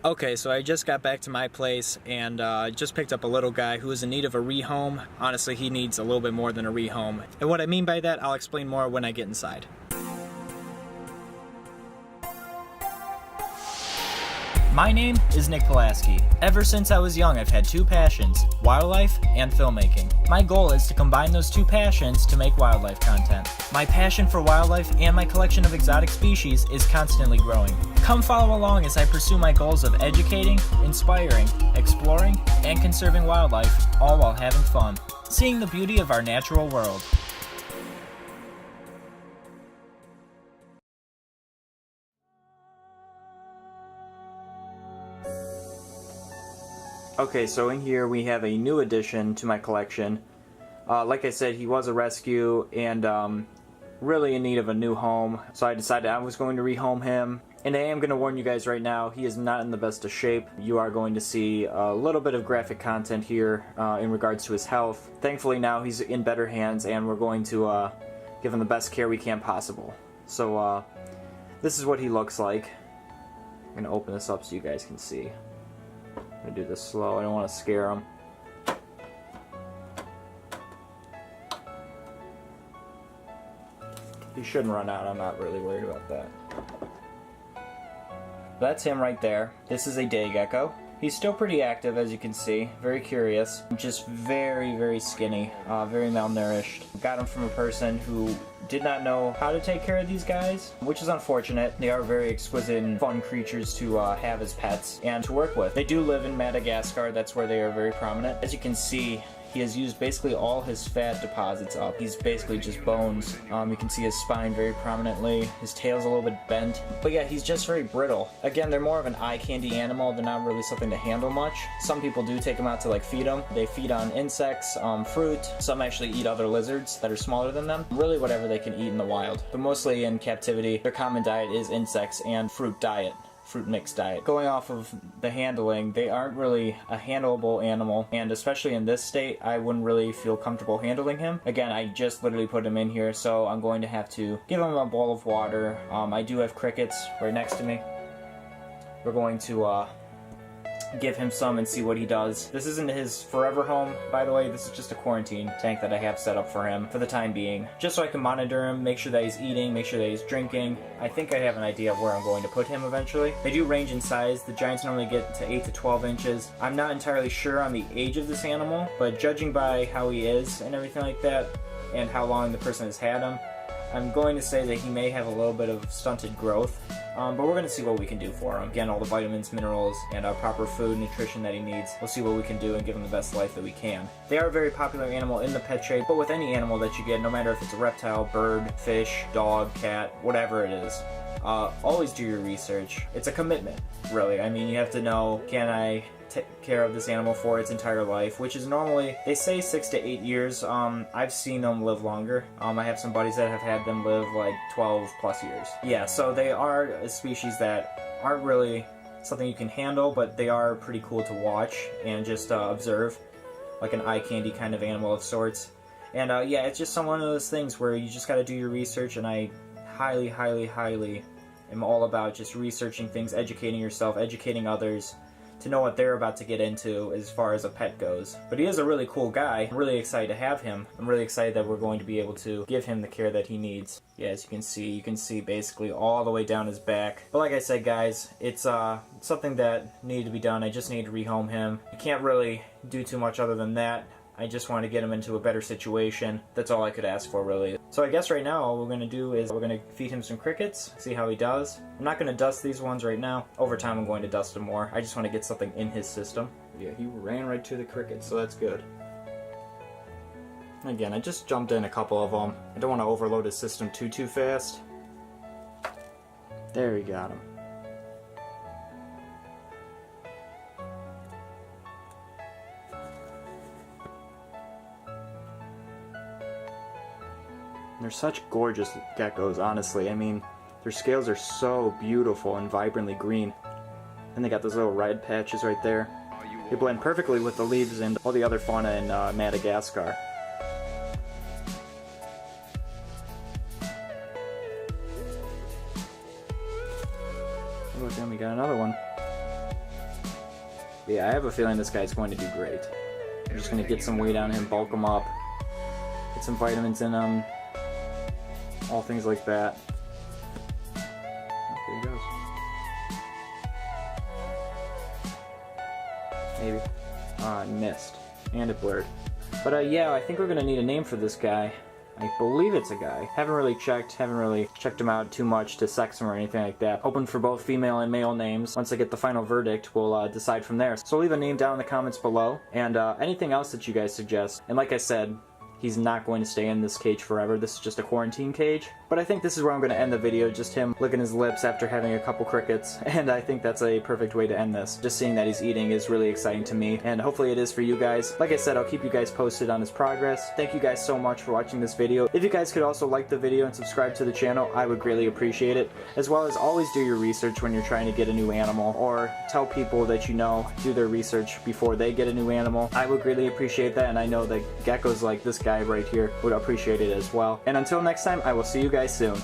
Okay, so I just got back to my place and just picked up a little guy who is in need of a rehome. Honestly, he needs a little bit more than a rehome. And what I mean by that, I'll explain more when I get inside. My name is Nick Pulaski. Ever since I was young, I've had two passions, wildlife and filmmaking. My goal is to combine those two passions to make wildlife content. My passion for wildlife and my collection of exotic species is constantly growing. Come follow along as I pursue my goals of educating, inspiring, exploring, and conserving wildlife, all while having fun, seeing the beauty of our natural world. Okay, so in here we have a new addition to my collection. Like I said, he was a rescue and really in need of a new home, so I decided I was going to rehome him. And I am going to warn you guys right now, he is not in the best of shape. You are going to see a little bit of graphic content here in regards to his health. Thankfully now he's in better hands and we're going to give him the best care we can possible. So this is what he looks like. I'm going to open this up so you guys can see. I'm going to do this slow, I don't want to scare him. He shouldn't run out, I'm not really worried about that. That's him right there. This is a day gecko. He's still pretty active, as you can see. Very curious. Just very, very skinny. Very malnourished. Got him from a person who did not know how to take care of these guys, which is unfortunate. They are very exquisite and fun creatures to have as pets and to work with. They do live in Madagascar. That's where they are very prominent. As you can see, he has used basically all his fat deposits up. He's basically just bones. You can see his spine very prominently. His tail's a little bit bent. But yeah, he's just very brittle. Again, they're more of an eye candy animal. They're not really something to handle much. Some people do take them out to like feed them. They feed on insects, fruit. Some actually eat other lizards that are smaller than them. Really whatever they can eat in the wild. But mostly in captivity, their common diet is insects and fruit mix diet. Going off of the handling, they aren't really a handleable animal, and especially in this state, I wouldn't really feel comfortable handling him. Again, I just literally put him in here, so I'm going to have to give him a bowl of water. I do have crickets right next to me. We're going to give him some and see what he does. This isn't his forever home, by the way. This is just a quarantine tank that I have set up for him for the time being, just so I can monitor him, make sure that he's eating, make sure that he's drinking. I think I have an idea of where I'm going to put him eventually. They do range in size. The giants normally get to 8 to 12 inches. I'm not entirely sure on the age of this animal, but judging by how he is and everything like that, and how long the person has had him, I'm going to say that he may have a little bit of stunted growth, but we're going to see what we can do for him. Again, all the vitamins, minerals, and proper food, nutrition that he needs. We'll see what we can do and give him the best life that we can. They are a very popular animal in the pet trade, but with any animal that you get, no matter if it's a reptile, bird, fish, dog, cat, whatever it is, always do your research. It's a commitment, really. I mean, you have to know, can I take care of this animal for its entire life, which is normally, they say 6 to 8 years. I've seen them live longer. I have some buddies that have had them live like 12 plus years. Yeah, so they are a species that aren't really something you can handle, but they are pretty cool to watch and just observe, like an eye candy kind of animal of sorts. And yeah, it's just one of those things where you just got to do your research, and I highly, highly, highly am all about just researching things, educating yourself, educating others, to know what they're about to get into as far as a pet goes. But he is a really cool guy. I'm really excited to have him. I'm really excited that we're going to be able to give him the care that he needs. Yeah, as you can see basically all the way down his back. But like I said, guys, it's something that needed to be done. I just need to rehome him. I can't really do too much other than that. I just want to get him into a better situation. That's all I could ask for, really. So I guess right now all we're going to do is we're going to feed him some crickets, see how he does. I'm not going to dust these ones right now. Over time I'm going to dust them more. I just want to get something in his system. Yeah, he ran right to the crickets, so that's good. Again, I just jumped in a couple of them. I don't want to overload his system too fast. There, he got him. They're such gorgeous geckos, honestly. I mean, their scales are so beautiful and vibrantly green. And they got those little red patches right there. They blend perfectly with the leaves and all the other fauna in Madagascar. Look, then we got another one. But yeah, I have a feeling this guy's going to do great. I'm just going to get some weight on him, bulk him up, get some vitamins in him, all things like that. Oh, there he goes. Maybe. I missed. And it blurred. But yeah, I think we're going to need a name for this guy. I believe it's a guy. Haven't really checked him out too much to sex him or anything like that. Open for both female and male names. Once I get the final verdict, we'll decide from there. So leave a name down in the comments below, and anything else that you guys suggest. And like I said, he's not going to stay in this cage forever. This is just a quarantine cage. But I think this is where I'm going to end the video, just him licking his lips after having a couple crickets. And I think that's a perfect way to end this. Just seeing that he's eating is really exciting to me, and hopefully it is for you guys. Like I said, I'll keep you guys posted on his progress. Thank you guys so much for watching this video. If you guys could also like the video and subscribe to the channel, I would greatly appreciate it. As well as always do your research when you're trying to get a new animal, or tell people that you know do their research before they get a new animal. I would greatly appreciate that, and I know that geckos like this guy right here would appreciate it as well. And until next time, I will see you guys soon.